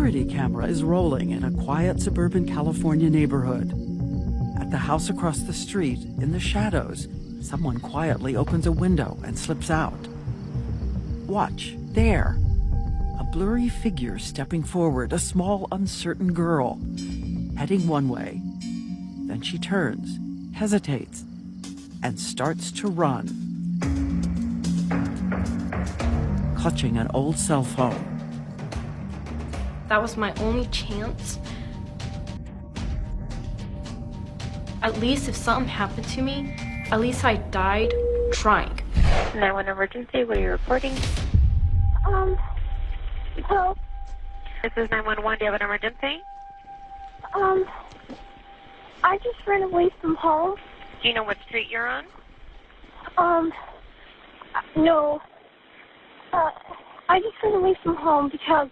security camera is rolling in a quiet suburban California neighborhood. At the house across the street, in the shadows, someone quietly opens a window and slips out. Watch, there. A blurry figure stepping forward, a small, uncertain girl, heading one way. Then she turns, hesitates, and starts to run, clutching an old cell phone. That was my only chance. At least if something happened to me, at least I died trying. 911 emergency, what are you reporting? Hello? This is 911, do you have an emergency? I just ran away from home. Do you know what street you're on? No. I just ran away from home because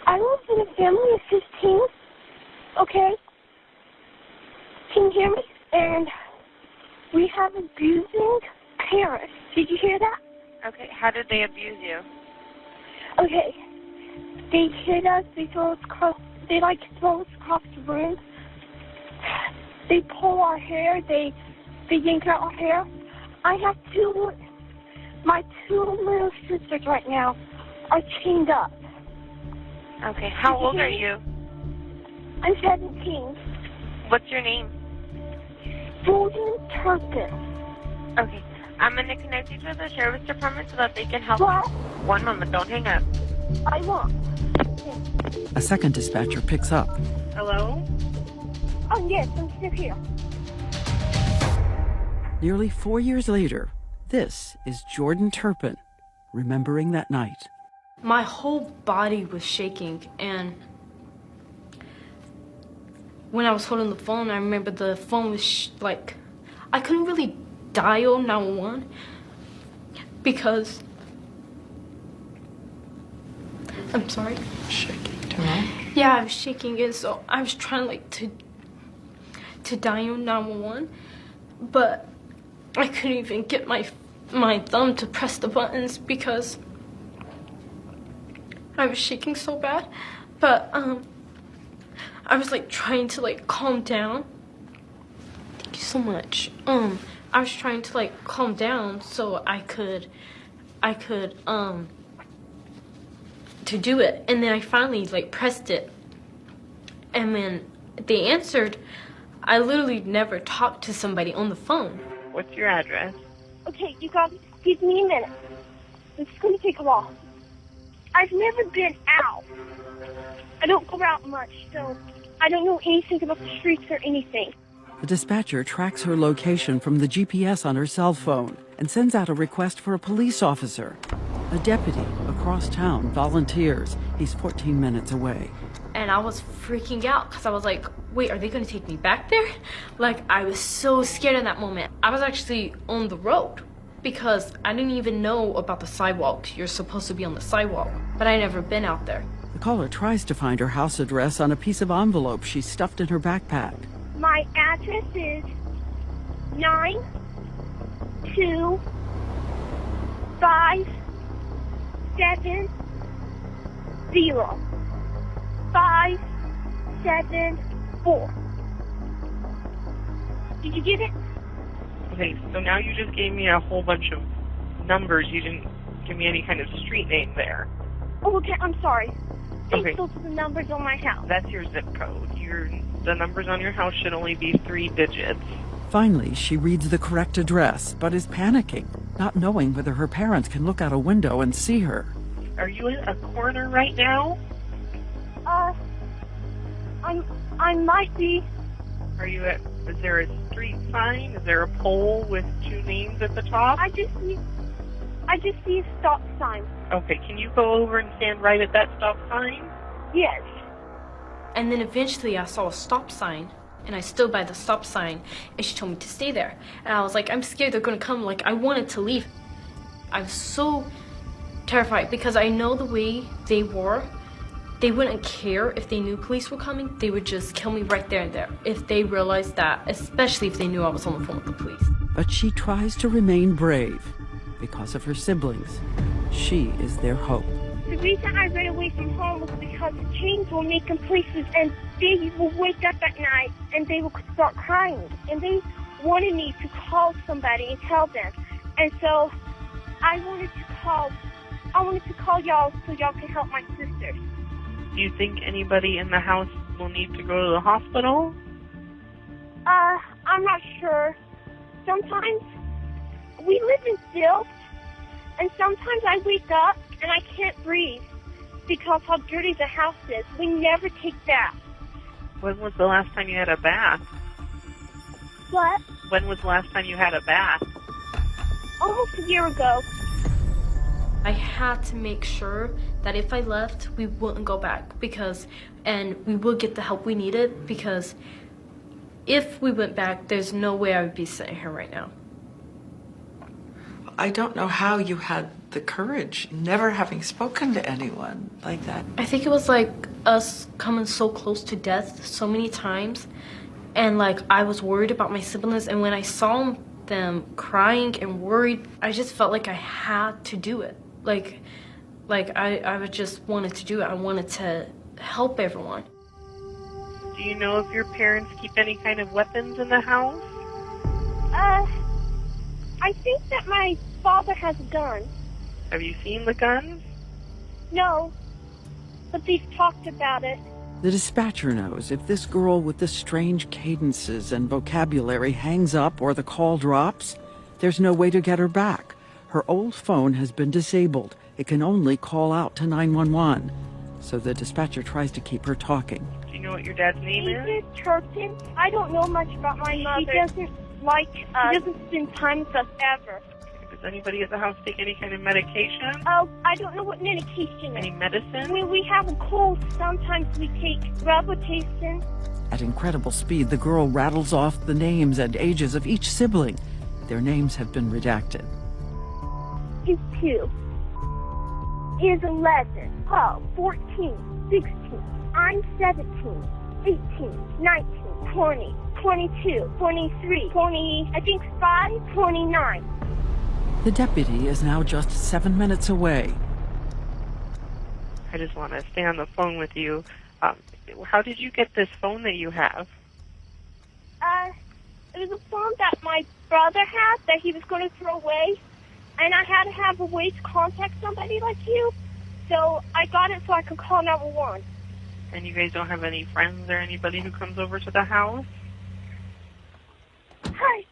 I live in a family of 15, okay? Can you hear me? And we have abusing parents. Did you hear that? Okay, how did they abuse you? Okay. They hit us, they throw us across, they throw us across the room. They pull our hair, they yank out our hair. I have my two little sisters right now are chained up. Okay, how old are you? I'm 17. What's your name? Jordan Turpin. Okay, I'm going to connect you to the sheriff's department so that they can help What? you. One moment, don't hang up. I won't. A second dispatcher picks up. Hello? Oh, yes, I'm still here. Nearly 4 years later, this is Jordan Turpin, remembering that night. My whole body was shaking, and when I was holding the phone, I remember the phone was I couldn't really dial 911 because I'm sorry. Shaking too much? Yeah, I was shaking, and so I was trying to dial 911, but I couldn't even get my thumb to press the buttons because I was shaking so bad. But I was trying to calm down. Thank you so much. I was trying to calm down so I could to do it, and then I finally pressed it, and when they answered, I literally never talked to somebody on the phone. What's your address? Okay, you guys, give me a minute. This is going to take a while. I've never been out. I don't go out much, so I don't know anything about the streets or anything. The dispatcher tracks her location from the GPS on her cell phone and sends out a request for a police officer. A deputy across town volunteers. He's 14 minutes away. And I was freaking out because I was like, wait, are they going to take me back there? I was so scared in that moment. I was actually on the road because I didn't even know about the sidewalk. You're supposed to be on the sidewalk, but I never been out there. The caller tries to find her house address on a piece of envelope she stuffed in her backpack. My address is 92570 574. Did you get it? Okay, so now you just gave me a whole bunch of numbers. You didn't give me any kind of street name there. Oh, okay, I'm sorry. Okay. Those are the numbers on my house. That's your zip code. The numbers on your house should only be 3 digits. Finally, she reads the correct address, but is panicking, not knowing whether her parents can look out a window and see her. Are you in a corner right now? I might be. Is there a street sign? Is there a pole with 2 names at the top? I just see a stop sign. Okay, can you go over and stand right at that stop sign? Yes. And then eventually I saw a stop sign, and I stood by the stop sign, and she told me to stay there. And I was like, I'm scared they're going to come. I wanted to leave. I was so terrified because I know the way they were. They wouldn't care if they knew police were coming. They would just kill me right there and there if they realized that, especially if they knew I was on the phone with the police. But she tries to remain brave. Because of her siblings, she is their hope. The reason I ran away from home was because the chains were making places, and they will wake up at night and they will start crying. And they wanted me to call somebody and tell them. And so I wanted to call y'all so y'all can help my sisters. Do you think anybody in the house will need to go to the hospital? I'm not sure. Sometimes we live in stilts, and sometimes I wake up and I can't breathe because how dirty the house is. We never take baths. When was the last time you had a bath? What? When was the last time you had a bath? Almost a year ago. I had to make sure that if I left, we wouldn't go back and we would get the help we needed, because if we went back, there's no way I would be sitting here right now. I don't know how you had the courage, never having spoken to anyone like that. I think it was like us coming so close to death so many times, and like I was worried about my siblings, and when I saw them crying and worried, I just felt like I had to do it. Like I just wanted to do it. I wanted to help everyone. Do you know if your parents keep any kind of weapons in the house? I think that my father has a gun. Have you seen the guns? No, but they've talked about it. The dispatcher knows if this girl with the strange cadences and vocabulary hangs up or the call drops, there's no way to get her back. Her old phone has been disabled. It can only call out to 911. So the dispatcher tries to keep her talking. Do you know what your dad's name is? David Turpin. I don't know much about my mother. She doesn't like us. She doesn't spend time with us ever. Does anybody at the house take any kind of medication? Oh, I don't know what medication is. Any medicine? When we have a cold, sometimes we take Robitussin. At incredible speed, the girl rattles off the names and ages of each sibling. Their names have been redacted. He's 2. He's 11, 12, 14, 16. I'm 17, 18, 19, 20, 22, 23, 20, I think 5, 29. The deputy is now just 7 minutes away. I just want to stay on the phone with you. How did you get this phone that you have? It was a phone that my brother had that he was going to throw away, and I had to have a way to contact somebody like you, so I got it so I could call 911. And you guys don't have any friends or anybody who comes over to the house? Hi.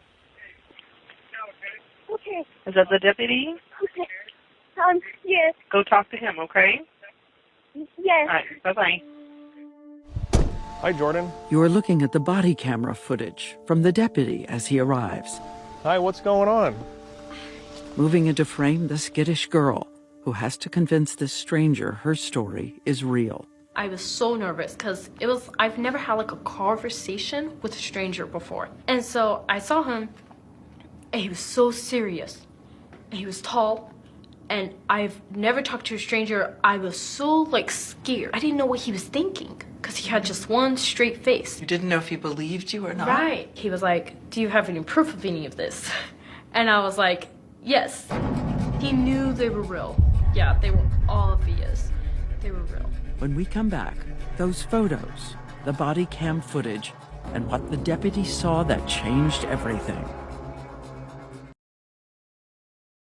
Okay. Is that the deputy? Okay. Yes. Go talk to him, okay? Yes. All right, bye-bye. Hi, Jordan. You're looking at the body camera footage from the deputy as he arrives. Hi, what's going on? Moving into frame, the skittish girl who has to convince this stranger her story is real. I was so nervous because I've never had like a conversation with a stranger before. And so I saw him and he was so serious and he was tall, and I've never talked to a stranger. I was so like scared. I didn't know what he was thinking because he had just one straight face. You didn't know if he believed you or not? Right. He was like, "Do you have any proof of any of this?" And I was like, "Yes." He knew they were real. Yeah, they were obvious. They were real. When we come back, those photos, the body cam footage, and what the deputy saw that changed everything.